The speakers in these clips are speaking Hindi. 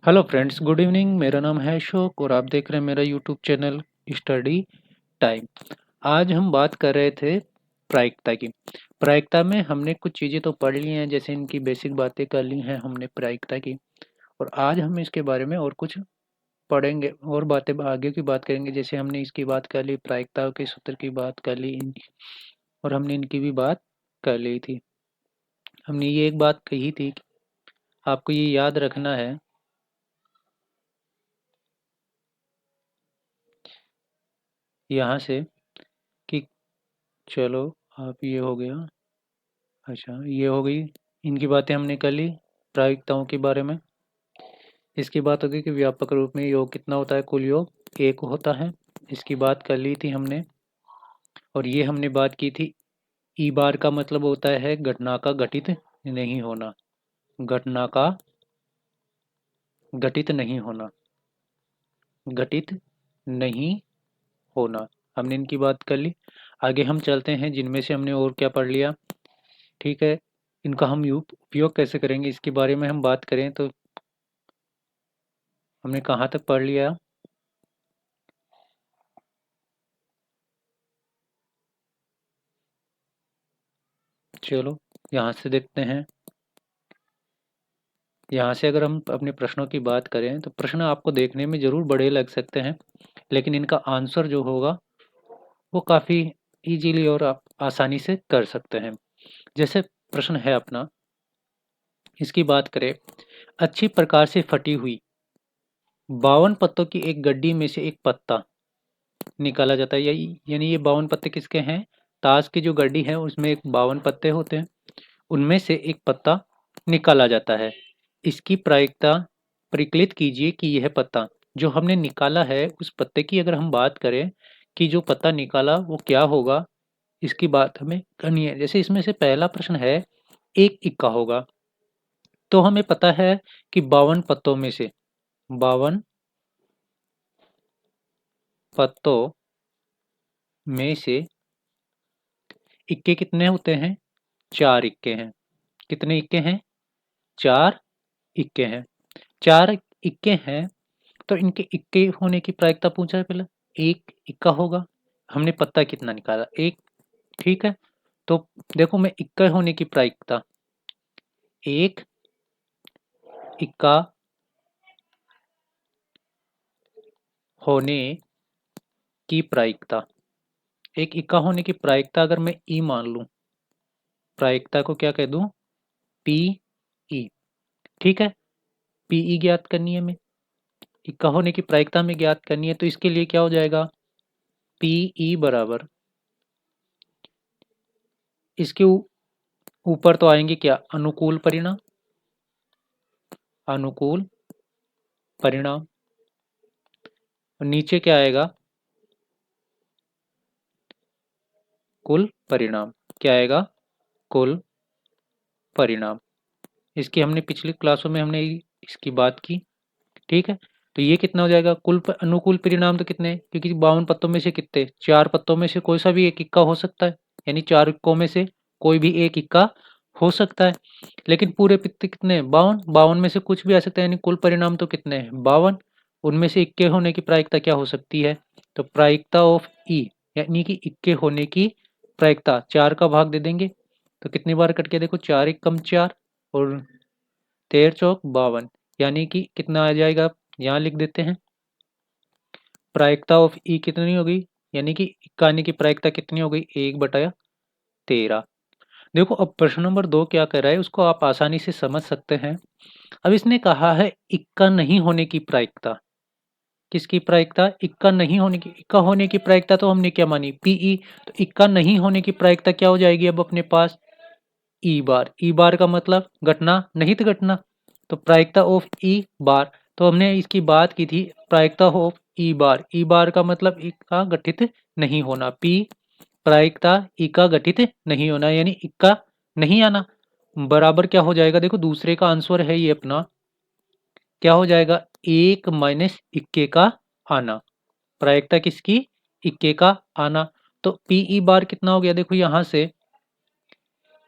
Hello friends, good evening. मेरा नाम है अशोक और आप देख रहे हैं मेरा यूट्यूब चैनल स्टडी टाइम। आज हम बात कर रहे थे प्रायिकता की। प्रायिकता में हमने कुछ चीज़ें तो पढ़ ली हैं, जैसे इनकी बेसिक बातें कर ली हैं हमने प्रायिकता की। और आज हम इसके बारे में और कुछ पढ़ेंगे और बातें आगे की बात करेंगे। जैसे हमने इसकी बात कर ली, प्रायिकता के सूत्र की बात कर ली और हमने इनकी भी बात कर ली थी। हमने ये एक बात कही थी कि आपको ये याद रखना है यहाँ से कि चलो, आप ये हो गया। अच्छा, ये हो गई। इनकी बातें हमने कर ली प्रायिकताओं के बारे में। इसकी बात होगी कि व्यापक रूप में योग कितना होता है, कुल योग एक होता है। इसकी बात कर ली थी हमने। और ये हमने बात की थी, ई बार का मतलब होता है घटना का घटित नहीं होना। घटना का घटित नहीं होना, घटित नहीं होना। हमने इनकी बात कर ली। आगे हम चलते हैं, जिनमें से हमने और क्या पढ़ लिया। ठीक है, इनका हम उपयोग कैसे करेंगे इसके बारे में हम बात करें तो हमने कहाँ तक पढ़ लिया। चलो, यहाँ से देखते हैं। यहाँ से अगर हम अपने प्रश्नों की बात करें तो प्रश्न आपको देखने में ज़रूर बड़े लग सकते हैं, लेकिन इनका आंसर जो होगा वो काफ़ी इजीली और आप आसानी से कर सकते हैं। जैसे प्रश्न है अपना, इसकी बात करें। अच्छी प्रकार से फटी हुई 52 पत्तों की एक गड्डी में से एक पत्ता निकाला जाता है। यानी ये 52 पत्ते किसके हैं? ताश की जो गड्डी है उसमें एक 52 पत्ते होते हैं, उनमें से एक पत्ता निकाला जाता है। इसकी प्रायिकता परिकलित कीजिए कि यह पत्ता जो हमने निकाला है, उस पत्ते की अगर हम बात करें कि जो पत्ता निकाला वो क्या होगा, इसकी बात हमें करनी है। जैसे इसमें से पहला प्रश्न है, एक इक्का होगा। तो हमें पता है कि 52 पत्तों में से 52 पत्तों में से इक्के कितने होते हैं? 4 इक्के हैं। कितने इक्के हैं? 4 इक्के हैं। 4 इक्के हैं, तो इनके इक्के होने की प्रायिकता पूछा है पहले। एक इक्का होगा। हमने पत्ता कितना निकाला? एक। ठीक है, तो देखो मैं इक्का होने की प्रायिकता, एक इक्का होने की प्रायिकता, एक इक्का होने की प्रायिकता अगर मैं ई मान लूं, प्रायिकता को क्या कह दूं? P E. ठीक है, पी ई ज्ञात करनी है हमें, इक्का होने की प्रायिकता में ज्ञात करनी है। तो इसके लिए क्या हो जाएगा? पी ई बराबर, इसके ऊपर तो आएंगे क्या? अनुकूल परिणाम। अनुकूल परिणाम। और नीचे क्या आएगा? कुल परिणाम। क्या आएगा? कुल परिणाम। इसकी हमने पिछली क्लासों में हमने इसकी बात की। ठीक है, तो ये कितना हो जाएगा? अनुकूल परिणाम तो कितने? क्योंकि 52 पत्तों में से कितने? 4 पत्तों में से कोई सा भी एक इक्का हो सकता है, यानी 4 इक्कों में से कोई भी एक इक्का हो सकता है। लेकिन पूरे पत्ते कितने हैं? 52। 52 में से कुछ भी आ सकता है, यानी कुल परिणाम तो कितने हैं? 52। उनमें से इक्के होने की प्रायिकता क्या हो सकती है? तो प्रायिकता ऑफ ई, यानी कि इक्के होने की प्रायिकता 4 का भाग दे देंगे तो कितनी बार कट के देखो, 4 एक कम 4 और 13 चौक 52, यानी कि कितना आ जाएगा? यहाँ लिख देते हैं, प्रायिकता ऑफ ई कितनी हो गई? यानी कि इक्का आने की प्रायिकता कितनी हो गई? 1/13। देखो अब प्रश्न नंबर 2 क्या कर रहा है, उसको आप आसानी से समझ सकते हैं। अब इसने कहा है इक्का नहीं होने की प्रायिकता। किसकी प्रायिकता? इक्का नहीं होने की। इक्का होने की प्रायिकता तो हमने क्या मानी? पीई। तो इक्का नहीं होने की प्रायिकता क्या हो जाएगी अब अपने पास? ई बार। ई बार का मतलब घटना, नहीं तो घटना। तो प्रायिकता ऑफ ई बार, तो हमने इसकी बात की थी प्रायिकता ऑफ ई बार। ई बार का मतलब ई का गठित नहीं होना। पी प्रायिकता ई का गठित नहीं होना, यानी इक्का नहीं आना, बराबर क्या हो जाएगा? देखो दूसरे का आंसर है ये अपना, क्या हो जाएगा? 1 माइनस इक्के का आना। प्रायिकता किसकी? इक्के का आना। तो पीई बार कितना हो गया? देखो यहां से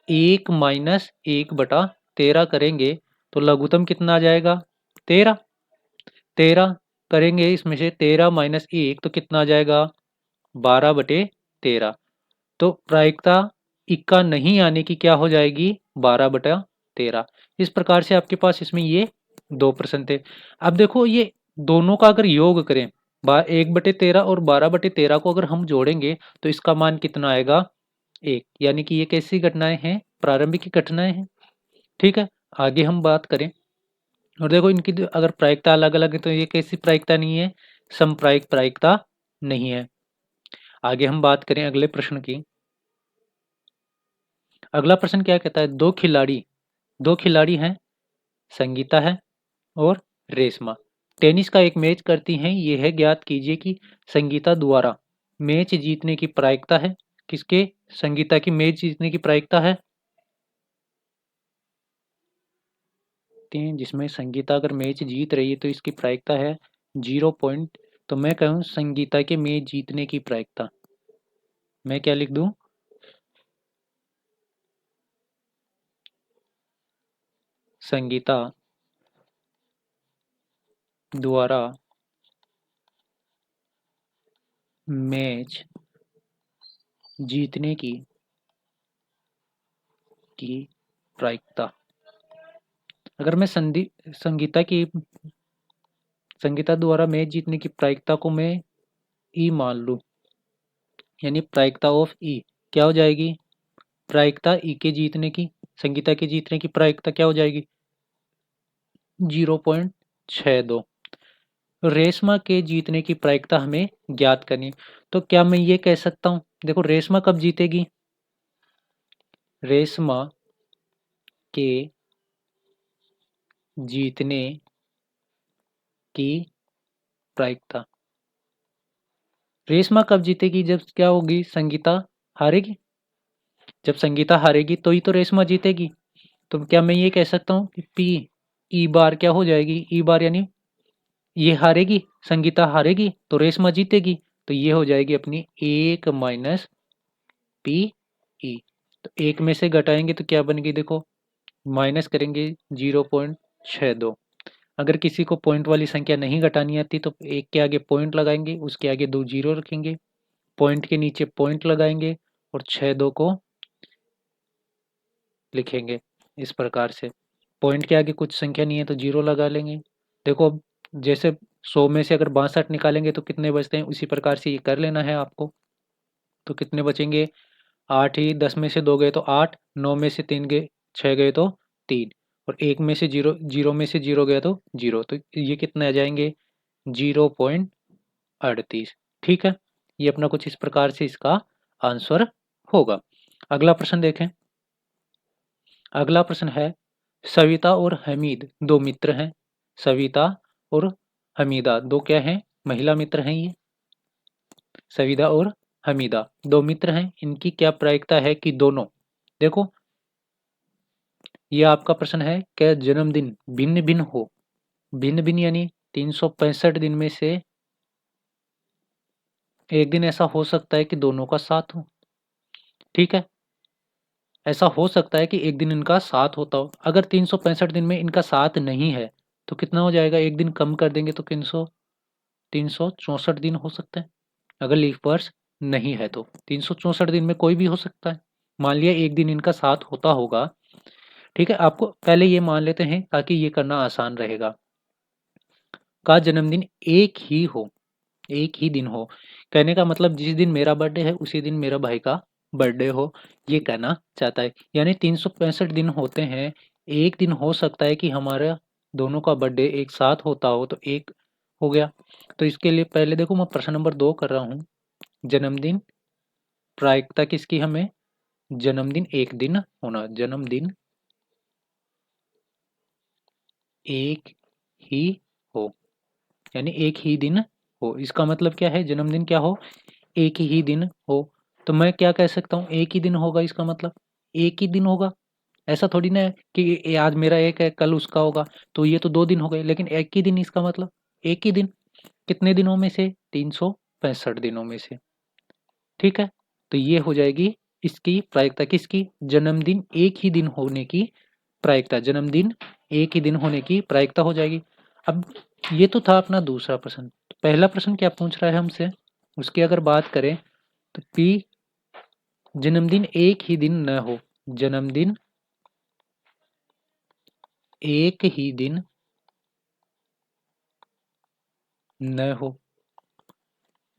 1 माइनस 1/13 करेंगे तो लघुत्तम कितना आ जाएगा? 13। 13 करेंगे, इसमें से 13 माइनस 1 तो कितना आ जाएगा 12/13। तो प्रायिकता इक्का नहीं आने की क्या हो जाएगी 12/13। इस प्रकार से आपके पास इसमें ये 2 प्रश्न थे। अब देखो ये दोनों का अगर योग करें 1/13 और 12/13 को अगर हम जोड़ेंगे तो इसका मान कितना आएगा 1, यानी कि ये कैसी घटनाएं हैं प्रारंभिक घटनाएं हैं। ठीक है, आगे हम बात करें और देखो इनकी अगर प्रायिकता अलग अलग है तो ये कैसी प्रायिकता नहीं है, समप्रायिक प्रायिकता नहीं है। आगे हम बात करें अगले प्रश्न की। अगला प्रश्न क्या कहता है, दो खिलाड़ी हैं, संगीता है और रेशमा टेनिस का एक मैच करती हैं। ये है ज्ञात कीजिए कि संगीता द्वारा मैच जीतने की प्रायिकता है किसके, संगीता की मैच जीतने की प्रायिकता है जिसमें संगीता अगर मैच जीत रही है तो इसकी प्रायिकता है 0 पॉइंट। तो मैं कहूँ संगीता के मैच जीतने की प्रायिकता, मैं क्या लिख दूं, संगीता द्वारा मैच जीतने की प्रायिकता। अगर मैं संगीता द्वारा मैच जीतने की प्रायिकता को मैं ई मान लूं, यानी प्रायिकता ऑफ ई क्या हो जाएगी, प्रायिकता ई के जीतने की, संगीता के जीतने की प्रायिकता क्या हो जाएगी 0.62। रेशमा के जीतने की प्रायिकता हमें ज्ञात करनी है। तो क्या मैं ये कह सकता हूं, देखो रेशमा कब जीतेगी, रेशमा के जीतने की प्रायिकता, रेशमा कब जीतेगी जब क्या होगी संगीता हारेगी, जब संगीता हारेगी तो ही तो रेशमा जीतेगी। तो क्या मैं ये कह सकता हूँ कि पी ई बार क्या हो जाएगी, ई बार यानी ये हारेगी, संगीता हारेगी तो रेशमा जीतेगी, तो ये हो जाएगी अपनी 1 माइनस पी ई। तो एक में से घटाएंगे तो क्या बनेगी, देखो माइनस करेंगे 0.62। अगर किसी को पॉइंट वाली संख्या नहीं घटानी आती तो एक के आगे पॉइंट लगाएंगे, उसके आगे 2 जीरो रखेंगे, पॉइंट के नीचे पॉइंट लगाएंगे और 62 को लिखेंगे इस प्रकार से। पॉइंट के आगे कुछ संख्या नहीं है तो जीरो लगा लेंगे। देखो अब जैसे 100 में से अगर 62 निकालेंगे तो कितने बचते हैं, उसी प्रकार से ये कर लेना है आपको। तो कितने बचेंगे 8 ही, 10 में से 2 गए तो 8, 9 में से 3 गए 6 गए तो 3 और एक में से जीरो, जीरो में से जीरो गया तो जीरो, तो ये कितने आ जाएंगे 0.38। ठीक है, ये अपना कुछ इस प्रकार से इसका आंसर होगा। अगला प्रश्न देखें। अगला प्रश्न है, सविता और हमीद दो मित्र हैं। सविता और हमीदा दो क्या हैं, महिला मित्र हैं ये। सविता और हमीदा दो मित्र हैं, इनकी क्या प्रायिकता है कि दोनों, देखो ये आपका प्रश्न है क्या जन्मदिन भिन्न भिन्न हो, भिन्न भिन्न यानी 365 दिन में से एक दिन ऐसा हो सकता है कि दोनों का साथ हो। ठीक है, ऐसा हो सकता है कि एक दिन इनका साथ होता हो। अगर 365 दिन में इनका साथ नहीं है तो कितना हो जाएगा, एक दिन कम कर देंगे तो 364 दिन हो सकते हैं। अगर लीफ वर्ष नहीं है तो 364 दिन में कोई भी हो सकता है। मान लिया एक दिन इनका साथ होता होगा। ठीक है, आपको पहले ये मान लेते हैं ताकि ये करना आसान रहेगा। का जन्मदिन एक ही दिन हो, कहने का मतलब जिस दिन मेरा बर्थडे है उसी दिन मेरा भाई का बर्थडे हो, ये कहना चाहता है। यानी 365 दिन होते हैं, एक दिन हो सकता है कि हमारा दोनों का बर्थडे एक साथ होता हो तो एक हो गया। तो इसके लिए पहले देखो मैं प्रश्न नंबर 2 कर रहा हूँ। जन्मदिन प्रायिकता किसकी, हमें जन्मदिन एक दिन होना, जन्मदिन एक ही हो, यानी एक ही दिन हो। इसका मतलब क्या है, जन्मदिन क्या हो एक ही दिन हो। तो मैं क्या कह सकता हूँ एक ही दिन होगा, इसका मतलब एक ही दिन होगा। ऐसा थोड़ी ना है कि आज मेरा एक है कल उसका होगा, तो ये तो 2 दिन हो गए, लेकिन एक ही दिन इसका मतलब एक ही दिन कितने दिनों में से 365 दिनों में से। ठीक है, तो ये हो जाएगी इसकी प्रायिकता किसकी, जन्मदिन एक ही दिन होने की प्रायिकता, जन्मदिन एक ही दिन होने की प्रायिकता हो जाएगी। अब ये तो था अपना दूसरा प्रश्न। पहला प्रश्न क्या पूछ रहा है हमसे, उसकी अगर बात करें तो पी जन्मदिन एक ही दिन न हो, जन्मदिन एक ही दिन न हो।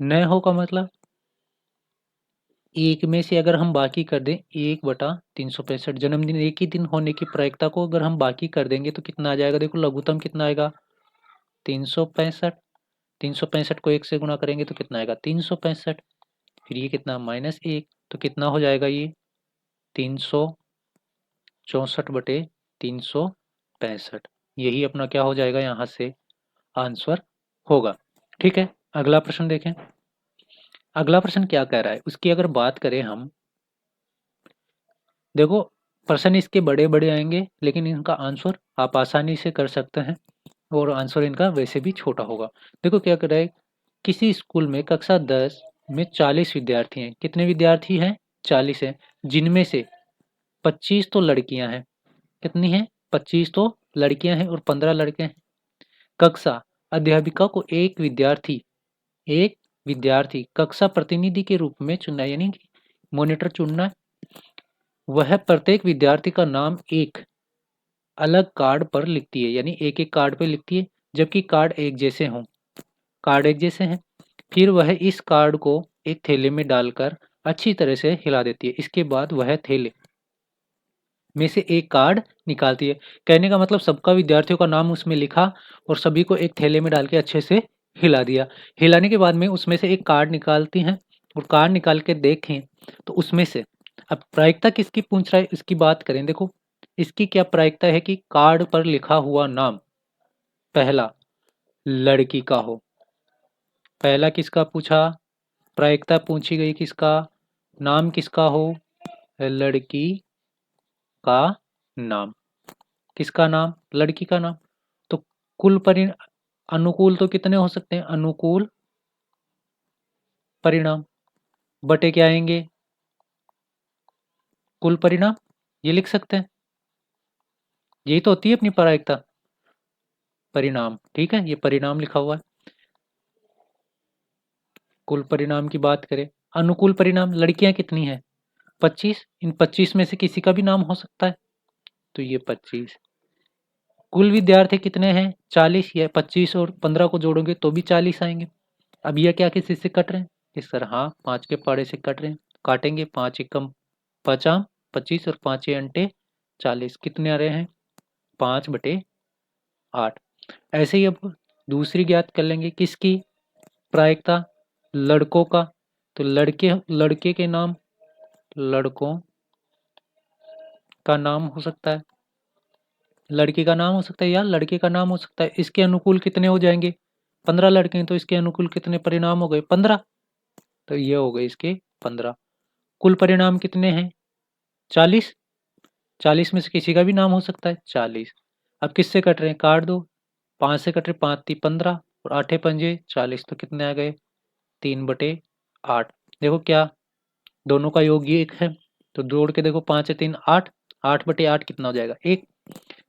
न हो का मतलब एक में से अगर हम बाकी कर दें 1/365, जन्मदिन एक ही दिन होने की प्रायिकता को अगर हम बाकी कर देंगे तो कितना आ जाएगा, देखो लघुत्तम कितना आएगा 365। 365 को 1 से गुणा करेंगे तो कितना आएगा 365, फिर ये कितना -1, तो कितना हो जाएगा ये 364/365। यही अपना क्या हो जाएगा यहाँ से आंसर होगा। ठीक है, अगला प्रश्न देखें। अगला प्रश्न क्या कह रहा है उसकी अगर बात करें हम, देखो प्रश्न इसके बड़े बड़े आएंगे लेकिन इनका आंसर आप आसानी से कर सकते हैं और आंसर इनका वैसे भी छोटा होगा। देखो क्या कर रहा है, किसी स्कूल में कक्षा 10 में 40 विद्यार्थी हैं। कितने विद्यार्थी हैं, 40 हैं, जिनमें से 25 तो लड़कियां हैं। कितनी हैं, 25 तो लड़कियां हैं और 15 लड़के हैं। कक्षा अध्यापिका को एक विद्यार्थी कक्षा प्रतिनिधि के रूप में चुनना है, यानी कि मॉनिटर चुनना है। वह प्रत्येक विद्यार्थी का नाम एक अलग कार्ड पर लिखती है, यानी एक एक कार्ड पे लिखती है, जबकि कार्ड एक जैसे हों। कार्ड एक जैसे हैं। फिर वह इस कार्ड को एक थैले में डालकर अच्छी तरह से हिला देती है। इसके बाद वह थैले में से एक कार्ड निकालती है। कहने का मतलब सबका विद्यार्थियों का नाम उसमें लिखा और सभी को एक थैले में डाल के अच्छे से हिला दिया। हिलाने के बाद में उसमें से एक कार्ड निकालती हैं और कार्ड निकाल के देखें तो उसमें से, अब प्रायिकता किसकी पूछ रहा है इसकी बात करें। देखो इसकी क्या प्रायिकता है कि कार्ड पर लिखा हुआ नाम पहला लड़की का हो। पहला किसका पूछा, प्रायिकता पूछी गई किसका, नाम किसका हो, लड़की का नाम। किसका नाम, लड़की का नाम। तो कुल अनुकूल तो कितने हो सकते हैं, अनुकूल परिणाम बटे क्या आएंगे, कुल परिणाम, ये लिख सकते हैं। यही तो होती है अपनी प्रायिकता, परिणाम। ठीक है, ये परिणाम लिखा हुआ है। कुल परिणाम की बात करें, अनुकूल परिणाम, लड़कियां कितनी हैं 25, इन 25 में से किसी का भी नाम हो सकता है, तो ये 25। कुल विद्यार्थी कितने हैं 40, या 25 और 15 को जोड़ोगे तो भी 40 आएंगे। अब यह क्या किसी से कट रहे हैं, इस तरह, हाँ 5 के पाड़े से कट रहे हैं, काटेंगे 5 एकम 50, 25 और 5 अंटे 40, कितने आ रहे हैं 5/8। ऐसे ही अब दूसरी ज्ञात कर लेंगे, किसकी प्रायिकता, लड़कों का। तो लड़के के नाम, लड़कों का नाम हो सकता है, लड़की का नाम हो सकता है या लड़के का नाम हो सकता है। इसके अनुकूल कितने हो जाएंगे, 15 लड़के हैं तो इसके अनुकूल कितने परिणाम हो गए 15, तो ये हो गए इसके 15। कुल परिणाम कितने हैं 40, 40 में से किसी का भी नाम हो सकता है 40। अब किससे कट रहे हैं, काट दो, 5 से कट रहे, 5 × 3 = 15 और 8 पंजे 40, तो कितने आ गए 3/8। देखो क्या दोनों का योग ये एक है, तो जोड़ के देखो 5 × 3 = 8, 8/8 कितना हो जाएगा 1।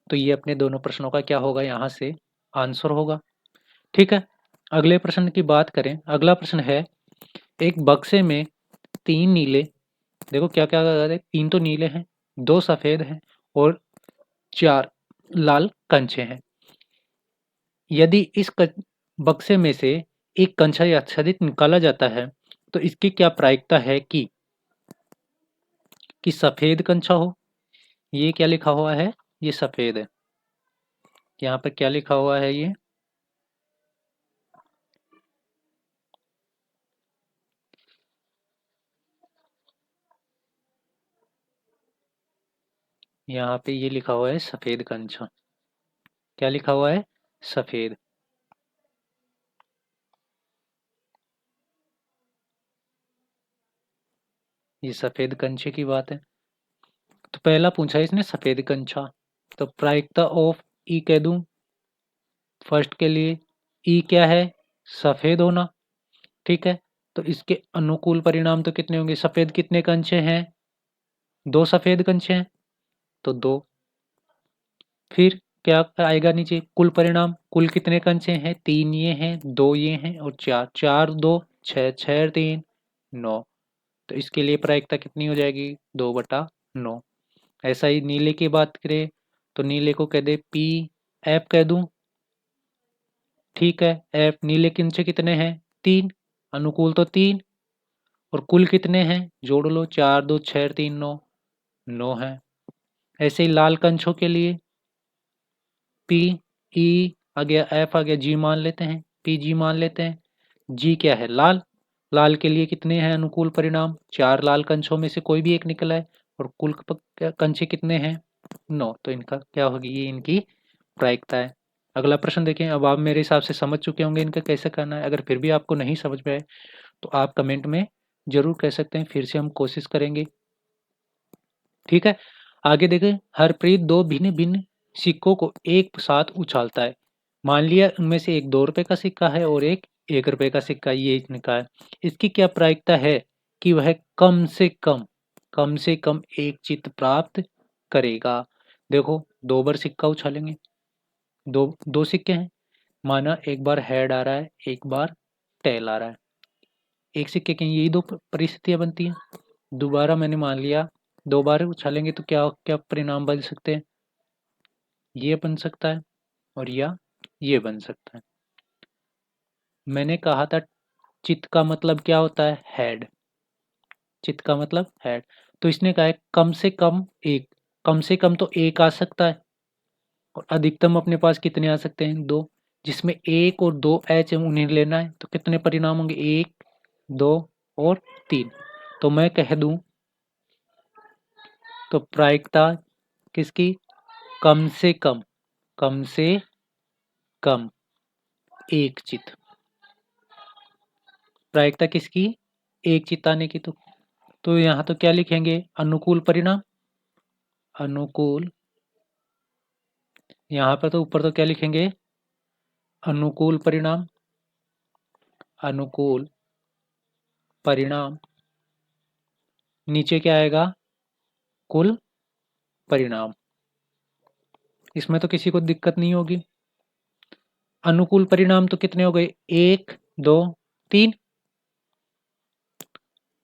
तो ये अपने दोनों प्रश्नों का क्या होगा यहाँ से आंसर होगा। ठीक है, अगले प्रश्न की बात करें। अगला प्रश्न है, एक बक्से में 3 नीले, देखो क्या क्या है, 3 तो नीले हैं, 2 सफेद हैं और 4 लाल कंचे हैं। यदि इस बक्से में से एक कंचा आच्छादित निकाला जाता है तो इसकी क्या प्रायिकता है कि सफेद कंचा हो। ये क्या लिखा हुआ है, ये सफेद है। यहाँ पर क्या लिखा हुआ है, ये यहाँ पे ये लिखा हुआ है सफेद कंचा। क्या लिखा हुआ है, सफेद। ये सफेद कंचे की बात है। तो पहला पूछा इसने सफेद कंचा, तो प्रायिकता ऑफ ई कह दूं फर्स्ट के लिए। ई क्या है, सफेद होना। ठीक है, तो इसके अनुकूल परिणाम तो कितने होंगे, सफेद कितने कंचे हैं, 2 सफेद कंचे हैं तो 2। फिर क्या आएगा नीचे कुल परिणाम। कुल कितने कंचे हैं, 3 ये हैं, 2 ये हैं और 4, 4 2 6, 6 3 9। तो इसके लिए प्रायिकता कितनी हो जाएगी, 2/9। ऐसा ही नीले की बात करें तो नीले को कह दे पी एफ कह दूं, ठीक है। एफ नीले कंचे कितने हैं, 3, अनुकूल तो 3 और कुल कितने हैं, जोड़ लो, 4 2 6 3 9, 9 है। ऐसे ही लाल कंचों के लिए पी ई आ गया, एफ आ गया, जी मान लेते हैं, पी जी मान लेते हैं। जी क्या है, लाल। लाल के लिए कितने हैं अनुकूल परिणाम, 4 लाल कंचों में से कोई भी एक निकला है और कुल कंचे कितने हैं, 9। तो इनका क्या होगी, ये इनकी प्रायिकता है। अगला प्रश्न देखें। अब आप मेरे हिसाब से समझ चुके होंगे इनका कैसे करना है। अगर फिर भी आपको नहीं समझ में आए तो आप कमेंट में जरूर कह सकते हैं, फिर से हम कोशिश करेंगे, ठीक है। आगे देखें। हरप्रीत 2 भिन्न भिन्न सिक्कों को एक साथ उछालता है। मान लिया उनमें से एक 2 रुपए का सिक्का है और एक 1 रुपए का सिक्का, ये इनका है। इसकी क्या प्रायिकता है कि वह कम से कम एक चित्त प्राप्त करेगा। देखो 2 बार सिक्का उछालेंगे, दो सिक्के हैं, माना एक बार हेड आ रहा है, एक बार टेल आ रहा है। एक सिक्के की यही 2 परिस्थितियां बनती हैं। दोबारा मैंने मान लिया 2 बार उछालेंगे तो क्या क्या परिणाम बन सकते हैं, ये बन सकता है और या ये बन सकता है। मैंने कहा था चित्त का मतलब क्या होता है, हेड। चित्त का मतलब हेड। तो इसने कहा है कम से कम एक, कम से कम तो एक आ सकता है और अधिकतम अपने पास कितने आ सकते हैं, 2। जिसमें 1 और 2 एच उन्हें लेना है तो कितने परिणाम होंगे, 1 2 और 3। तो मैं कह दूं तो प्रायिकता किसकी, कम से कम एक चित्त। प्रायिकता किसकी, एक चित्त आने की। तो यहाँ तो क्या लिखेंगे, अनुकूल परिणाम। अनुकूल, यहाँ पर तो ऊपर तो क्या लिखेंगे, अनुकूल परिणाम। अनुकूल परिणाम नीचे क्या आएगा, कुल परिणाम। इसमें तो किसी को दिक्कत नहीं होगी। अनुकूल परिणाम तो कितने हो गए, 1 2 3,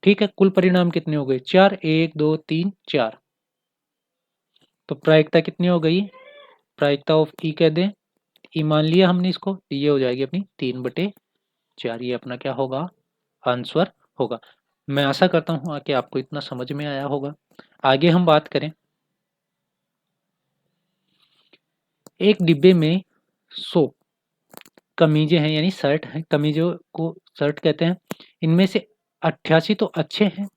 ठीक है। कुल परिणाम कितने हो गए, 4, 1 2 3 4। तो प्रायिकता कितनी हो गई, प्रायिकता ऑफ ई कह दें, ई मान लिया हमने इसको, ये हो जाएगी अपनी 3/4। ये अपना क्या होगा, आंसर होगा। मैं आशा करता हूँ कि आपको इतना समझ में आया होगा। आगे हम बात करें, एक डिब्बे में 100 कमीजें हैं, यानी शर्ट हैं, कमीजों को शर्ट कहते हैं। इनमें से 88 तो अच्छे हैं,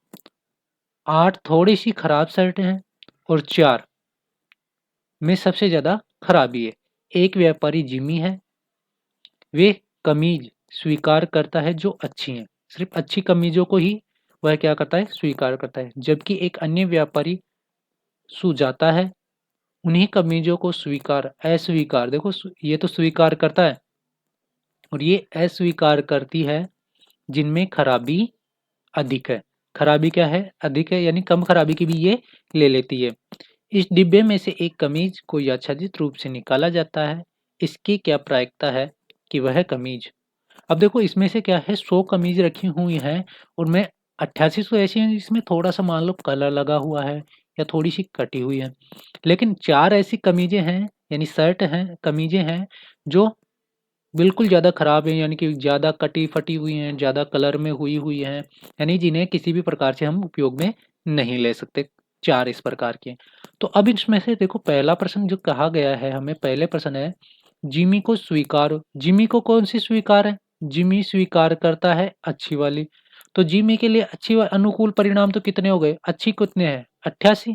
8 थोड़ी सी खराब शर्ट हैं और 4 में सबसे ज्यादा खराबी है। एक व्यापारी जिम्मी है, वे कमीज स्वीकार करता है जो अच्छी हैं, सिर्फ अच्छी कमीजों को ही वह क्या करता है, स्वीकार करता है। जबकि एक अन्य व्यापारी सुजाता है, उन्हीं कमीजों को अस्वीकार, देखो ये तो स्वीकार करता है और ये अस्वीकार करती है जिनमें खराबी अधिक है। खराबी क्या है, अधिक है, यानी कम खराबी की भी ये ले लेती है। इस डिब्बे में से एक कमीज को यादृच्छिक रूप से निकाला जाता है। इसकी क्या प्रायिकता है कि वह कमीज, अब देखो इसमें से क्या है, 100 कमीज रखी हुई हैं और मैं 88 तो ऐसी हैं जिसमें थोड़ा सा मान लो कलर लगा हुआ है या थोड़ी सी कटी हुई है। लेकिन 4 ऐसी कमीजें हैं, यानी शर्ट हैं, कमीजें हैं जो बिल्कुल ज़्यादा खराब है, यानी कि ज़्यादा कटी फटी हुई हैं, ज़्यादा कलर में हुई हुई हैं, यानी जिन्हें किसी भी प्रकार से हम उपयोग में नहीं ले सकते। 4 इस प्रकार के। तो अब इसमें से देखो पहला प्रश्न जो कहा गया है हमें, पहले प्रश्न है जिमी को स्वीकार, जिमी को कौन सी स्वीकार है, जिमी स्वीकार करता है अच्छी वाली। तो जिमी के लिए अनुकूल परिणाम तो कितने हो गए, अच्छी कितने हैं 88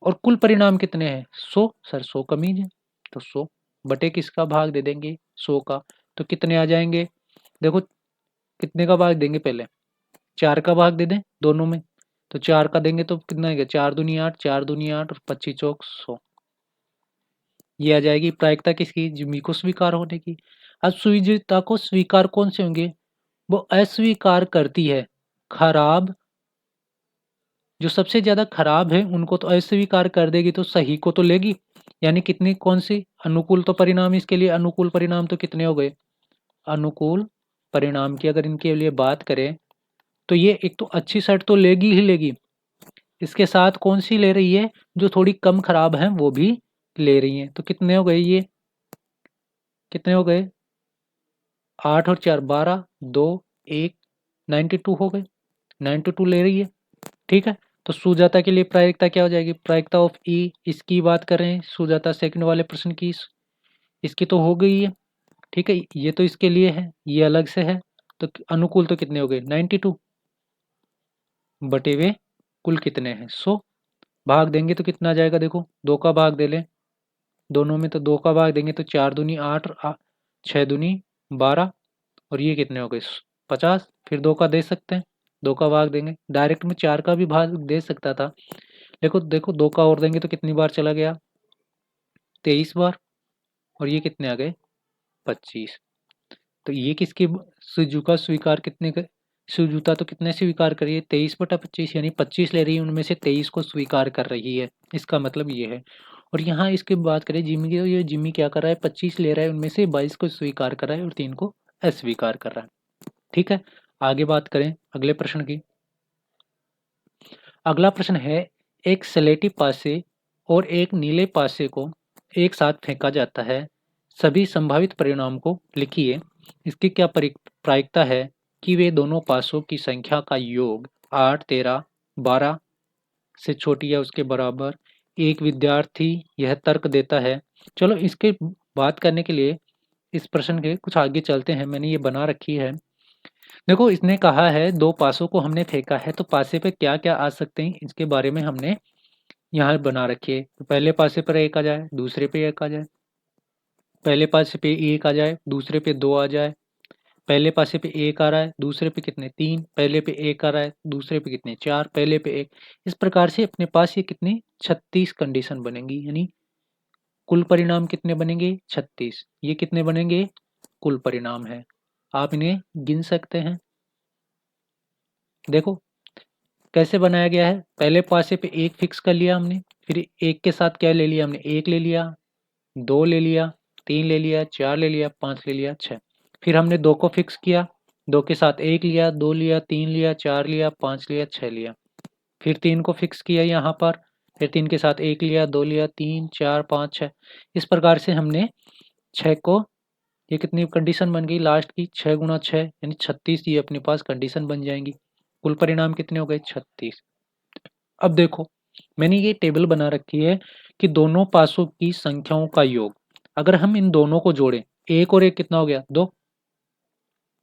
और कुल परिणाम कितने हैं 100, सर 100 कमीज है। तो 100 बटे किसका भाग दे देंगे, 100 का। तो कितने आ जाएंगे, देखो कितने का भाग देंगे, पहले 4 का भाग दे दें दोनों में। तो 4 का देंगे तो कितना आएगा, 4 दूनी 8, 4 दूनी 8 और 25 चौक 100। ये आ जाएगी प्रायिकता किसकी, जिमी को स्वीकार होने की। अब सुविजिता को स्वीकार कौन से होंगे, वो अस्वीकार करती है खराब, जो सबसे ज्यादा खराब है उनको तो अस्वीकार कर देगी, तो सही को तो लेगी। यानी कितनी, कौन सी अनुकूल, तो परिणाम इसके लिए अनुकूल परिणाम तो कितने हो गए, अनुकूल परिणाम की अगर इनके लिए बात करें तो ये एक तो अच्छी सेट तो लेगी ही लेगी, इसके साथ कौन सी ले रही है, जो थोड़ी कम खराब है वो भी ले रही है। तो कितने हो गए, ये कितने हो गए, 8 और 4 12, 2 1 92 हो गए, 92 ले रही है। ठीक है, तो सुजाता के लिए प्रायिकता क्या हो जाएगी, प्रायिकता ऑफ ई, इसकी बात कर रहे हैं सुजाता सेकंड वाले प्रश्न की, इसकी तो हो गई है। ठीक है, ये तो इसके लिए है, ये अलग से है। तो अनुकूल तो कितने हो गए, 92 बटे वे कुल कितने हैं 100, भाग देंगे तो कितना आ जाएगा, देखो 2 का भाग दे लें दोनों में, तो 2 का भाग देंगे तो 4 दूनी 8 और 6 दूनी 12, और ये कितने हो गए 50। फिर 2 का दे सकते हैं, 2 का भाग देंगे, डायरेक्ट में 4 का भी भाग दे सकता था, देखो देखो 2 का और देंगे तो कितनी बार चला गया, 23 बार, और ये कितने आ गए 25। तो ये किसकी, सुजुका स्वीकार कितने का, सुजुता तो कितने स्वीकार कर रही है, 23/25, यानी 25 ले रही है, उनमें से 23 को स्वीकार कर रही है, इसका मतलब ये है। और यहाँ इसकी बात करें जिमी की, तो ये जिमी क्या कर रहा है, 25 ले रहा है, उनमें से 22 को स्वीकार कर रहा है और 3 को अस्वीकार कर रहा है। ठीक है, आगे बात करें अगले प्रश्न की। अगला प्रश्न है, एक स्लेटी पासे और एक नीले पासे को एक साथ फेंका जाता है, सभी संभावित परिणाम को लिखिए। इसकी क्या प्रायिकता है कि वे दोनों पासों की संख्या का योग 8, 13, 12 से छोटी या उसके बराबर, एक विद्यार्थी यह तर्क देता है। चलो इसके बात करने के लिए इस प्रश्न के कुछ आगे चलते हैं, मैंने ये बना रखी है। देखो इसने कहा है 2 पासों को हमने फेंका है, तो पासे पे क्या क्या आ सकते हैं इसके बारे में हमने यहाँ बना रखी है। तो पहले पासे पर 1 आ जाए, दूसरे पे 1 आ जाए, पहले पासे पे 1 आ जाए, दूसरे पे 2 आ जाए, पहले पासे पे 1 आ रहा है, दूसरे पे कितने 3, पहले पे 1 आ रहा है, दूसरे पे कितने 4, पहले पे 1। इस प्रकार से अपने पास ये कितनी 36 कंडीशन बनेंगी, यानी कुल परिणाम कितने बनेंगे 36। ये कितने बनेंगे, कुल परिणाम है, आप इन्हें गिन सकते हैं। देखो कैसे बनाया गया है, पहले पासे पे 1 फिक्स कर लिया हमने, फिर 1 के साथ क्या ले लिया हमने, 1 ले लिया, 2 ले लिया, 3 ले लिया, 4 ले लिया, 5 ले लिया, 6। फिर हमने 2 को फिक्स किया, 2 के साथ 1 लिया, 2 लिया, 3 लिया, 4 लिया, 5 लिया, 6 लिया। फिर 3 को फिक्स किया यहाँ पर, फिर 3 के साथ 1 लिया, 2 लिया, 3, 4, 5, 6। इस प्रकार से हमने 6 को, ये कितनी कंडीशन बन गई लास्ट की, 6 गुणा 6 यानी 36, ये अपने पास कंडीशन बन जाएंगी। कुल परिणाम कितने हो गए 36। अब देखो मैंने ये टेबल बना रखी है कि दोनों पासों की संख्याओं का योग, अगर हम इन दोनों को जोड़ें, 1 और 1 कितना हो गया 2,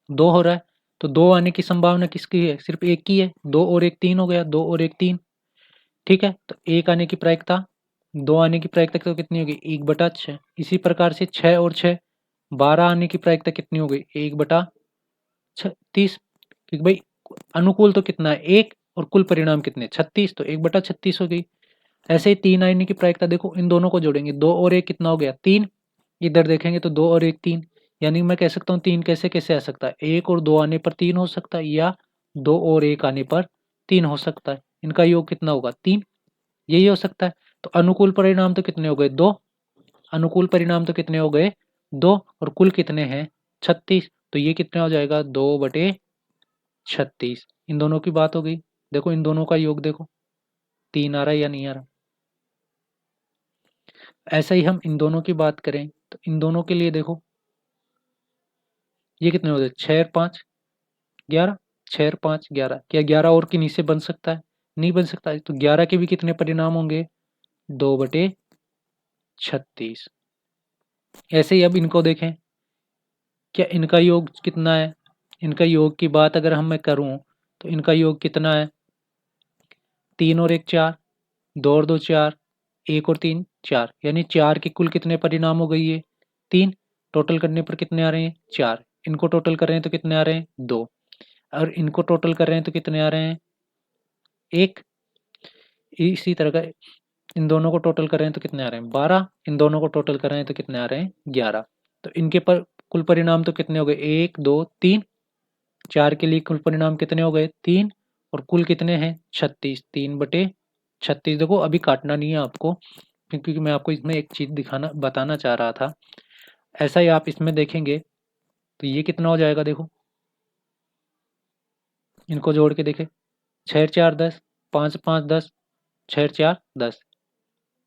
2 हो रहा है, तो 2 आने की संभावना किसकी है, सिर्फ 1 की है, 2 और 1 3 हो गया, 2 और 1 3। ठीक है, तो 1 आने की प्रायिकता, 2 आने की प्रायिकता तो कितनी होगी 1/6। इसी प्रकार से 6 और 6, 12 आने की प्रायिकता कितनी हो गई 1/36, क्योंकि भाई अनुकूल तो कितना है 1 और कुल परिणाम कितने 36, तो 1/36 हो गई। ऐसे ही 3 आने की प्रायिकता, देखो इन दोनों को जोड़ेंगे, 2 और 1 कितना हो गया 3, इधर देखेंगे तो 2 और 1 3, यानी मैं कह सकता हूँ 3 कैसे कैसे आ सकता है, 1 और 2 आने पर 3 हो सकता है, या 2 और 1 आने पर 3 हो सकता है, इनका योग कितना होगा 3, यही हो सकता है। तो अनुकूल परिणाम तो कितने हो गए 2, अनुकूल परिणाम तो कितने हो गए 2, और कुल कितने हैं 36, तो ये कितना हो जाएगा 2/36। इन दोनों की बात हो गई, देखो इन दोनों का योग देखो 3 आ रहा है या नहीं आ रहा। ऐसा ही हम इन दोनों की बात करें तो इन दोनों के लिए देखो ये कितने हो गए 6 और 5 11, 6 और 5 11, क्या 11 और किन्हीं से बन सकता है, नहीं बन सकता है, तो 11 के भी कितने परिणाम होंगे 2/36। ऐसे ही अब इनको देखें, क्या इनका योग कितना है, इनका योग की बात अगर हम मैं करूं तो इनका योग कितना है 3 और 1 4, 2 और 2 4, 1 और 3 4, यानी 4 के कुल कितने परिणाम हो गई ये 3, टोटल करने पर कितने आ रहे हैं 4, इनको टोटल कर रहे हैं तो कितने आ रहे हैं 2, और इनको टोटल कर रहे हैं तो कितने आ रहे हैं 1। इसी तरह का इन दोनों को टोटल कर रहे हैं तो कितने आ रहे हैं 12, इन दोनों को टोटल कर रहे हैं तो कितने आ रहे हैं 11। तो इनके पर कुल परिणाम तो कितने हो गए 1 2 3, 4 के लिए कुल परिणाम कितने हो गए 3, और कुल कितने हैं 36, 3/36। देखो अभी काटना नहीं है आपको, क्योंकि मैं आपको इसमें एक चीज़ बताना चाह रहा था। ऐसा ही आप इसमें देखेंगे तो ये कितना हो जाएगा, देखो इनको जोड़ के देखें, 6 4 10, 5 5 10, 6 4 10,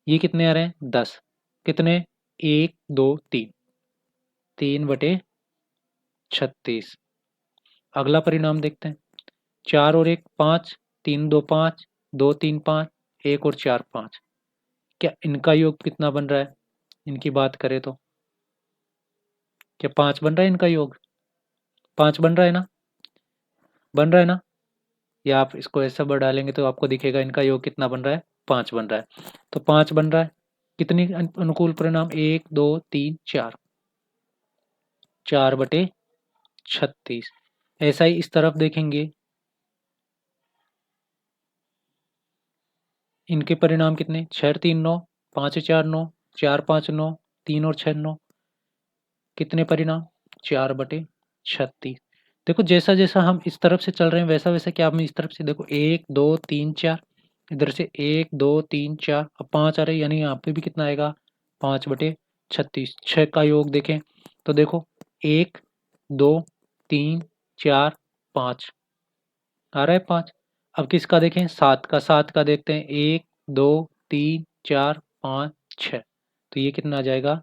ये कितने आ रहे हैं 10, कितने 1 2 3, 3/36। अगला परिणाम देखते हैं, 4 और 1 5, 3 2 5, 2 3 5, 1 और 4 5, क्या इनका योग कितना बन रहा है? इनकी बात करें तो क्या 5 बन रहा है इनका योग? 5 बन रहा है ना? बन रहा है ना? या आप इसको ऐसा बढ़ा लेंगे तो आपको दिखेगा इनका योग कितना बन रहा है, 5 बन रहा है। तो 5 बन रहा है, कितनी अनुकूल परिणाम, 1 2 3 4, 4/36। ऐसा ही इस तरफ देखेंगे, इनके परिणाम कितने, 6 3 9, 5 4 9, 4 5 9, 3 और 6 9, कितने परिणाम 4/36। देखो जैसा जैसा हम इस तरफ से चल रहे हैं वैसा वैसा क्या हम इस तरफ से, देखो 1 2 3 4, इधर से 1 2 3 4, अब 5 आ रहे, यानी यहाँ पे भी कितना आएगा 5/36। 6 का योग देखें तो देखो 1 2 3 4 5, आ रहा है 5। अब किसका देखें, 7 का, 7 का देखते हैं, 1 2 3 4 5 6, तो ये कितना आ जाएगा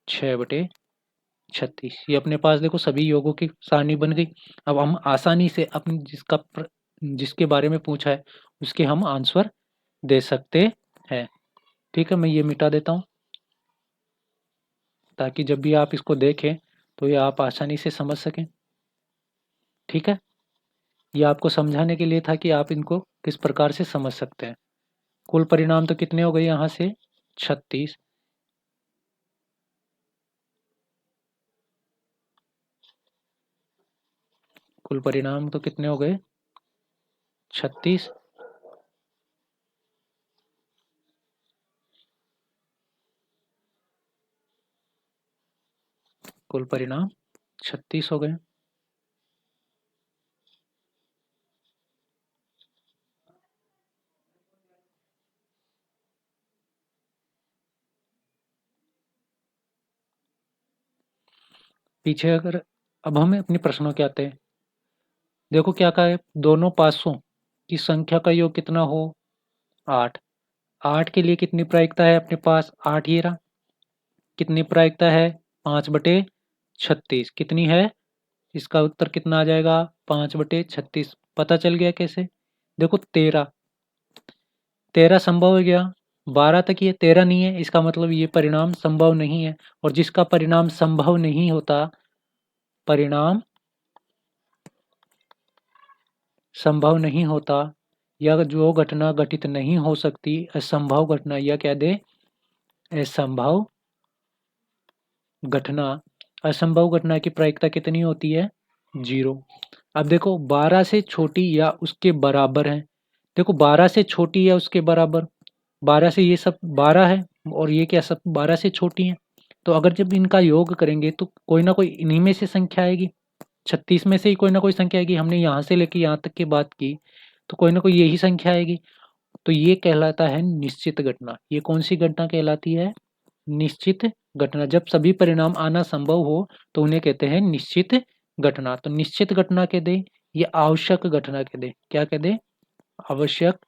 6/36। ये अपने पास देखो सभी योगों की सारणी बन गई। अब हम आसानी से अपनी जिसके बारे में पूछा है उसके हम आंसर दे सकते हैं। ठीक है, मैं ये मिटा देता हूँ ताकि जब भी आप इसको देखें तो ये आप आसानी से समझ सकें। ठीक है, ये आपको समझाने के लिए था कि आप इनको किस प्रकार से समझ सकते हैं। कुल परिणाम तो कितने हो गए यहाँ से 36, कुल परिणाम तो कितने हो गए 36, कुल परिणाम 36 हो गए। पीछे अगर अब हमें अपने प्रश्नों के आते हैं, देखो क्या कहा है, दोनों पासों की संख्या का योग कितना हो 8। 8 के लिए कितनी प्रायिकता है अपने पास, 8 ये रहा। कितनी प्रायिकता है 5/36, कितनी है, इसका उत्तर कितना आ जाएगा 5/36। पता चल गया कैसे, देखो 13, 13 संभव हो गया, 12 तक ये 13 नहीं है, इसका मतलब ये परिणाम संभव नहीं है। और जिसका परिणाम संभव नहीं होता, परिणाम संभव नहीं होता या जो घटना घटित नहीं हो सकती, असंभव घटना, या कह दे असंभव घटना, असंभव घटना की प्रायिकता कितनी होती है 0। अब देखो 12 से छोटी या उसके बराबर है, देखो 12 से छोटी या उसके बराबर, 12 से ये सब 12 है और ये क्या सब 12 से छोटी है, तो अगर जब इनका योग करेंगे तो कोई ना कोई इन्हीं में से संख्या आएगी, 36 में से ही कोई ना कोई संख्या आएगी। हमने यहाँ से लेके यहाँ तक की बात की तो कोई ना कोई यही संख्या आएगी, तो ये कहलाता है निश्चित घटना। ये कौन सी घटना कहलाती है, निश्चित घटना। जब सभी परिणाम आना संभव हो तो उन्हें कहते हैं निश्चित घटना। तो निश्चित घटना कह दे, ये आवश्यक घटना कह दे, क्या कह दे, आवश्यक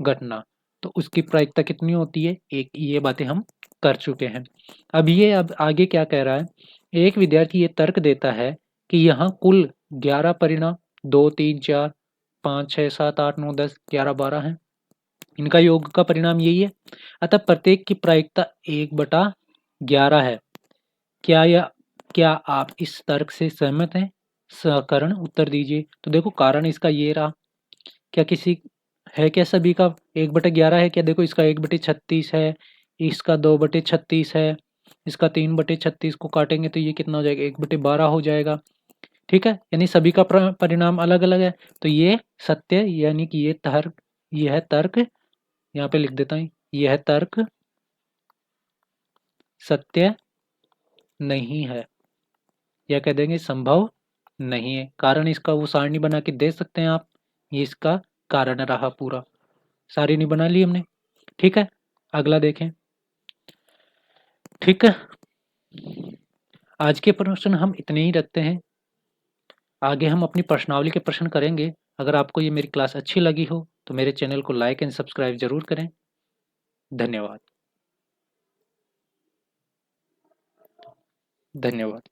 घटना। तो उसकी प्रायिकता कितनी होती है 1, ये बातें हम कर चुके हैं। अब आगे क्या कह रहा है, एक विद्यार्थी ये तर्क देता है कि यहाँ कुल 11 परिणाम 2 3 4 5 6 7 8 9 10 11 12 हैं, इनका योग का परिणाम यही है, अतः प्रत्येक की प्रायिकता 1/11 है। क्या आप इस तर्क से सहमत हैं? सकारण उत्तर दीजिए। तो देखो कारण इसका ये रहा, क्या किसी है क्या सभी का 1/11 है क्या, देखो इसका 1/36 है, इसका 2/36 है, इसका 3/36 को काटेंगे तो ये कितना हो जाएगा 1/12 हो जाएगा। ठीक है, यानी सभी का परिणाम अलग अलग है, तो ये सत्य, यानी कि यह तर्क, यहाँ पे लिख देता हूँ, यह तर्क सत्य नहीं है, या कह देंगे संभव नहीं है। कारण इसका वो सारणी बना के दे सकते हैं आप, ये इसका कारण रहा पूरा, सारणी बना ली हमने। ठीक है, अगला देखें। ठीक है, आज के प्रश्न हम इतने ही रखते हैं। आगे हम अपनी प्रश्नावली के प्रश्न करेंगे। अगर आपको ये मेरी क्लास अच्छी लगी हो तो मेरे चैनल को लाइक एंड सब्सक्राइब जरूर करें। धन्यवाद। धन्यवाद।